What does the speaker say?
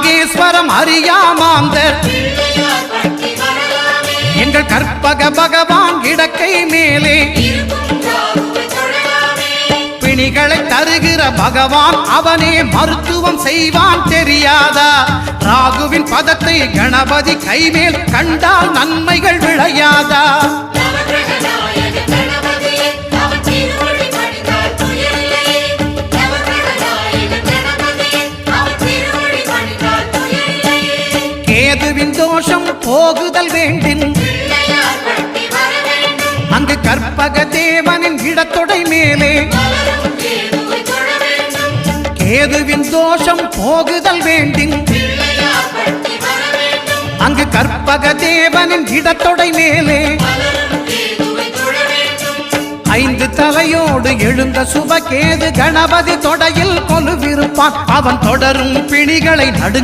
நாகேஸ்வரம் அறியாமாந்தர் எங்கள் கற்பக பகவான் இடக்கை மேலே பிணிகளை தருகிற பகவான் அவனே மருத்துவம் செய்வான் தெரியாதா ராகுவின் பதத்தை கணபதி கைமேல் கண்டால் நன்மைகள் விளையாதா கேதுவின் தோஷம் போகுதல் வேண்டின் அங்கு கற்பக தேவனின் இடத்தொடை மேலே கேதுவின் தோஷம் போகுதல் வேண்டின் அங்கு கற்பக தேவனின் இடத்தொடை மேலே 5 தலையோடு எழுந்த சுபகேது கணபதி தொடையில் கொலுவிருப்பான் அவன் தொடரும் பிணிகளை நடுங்க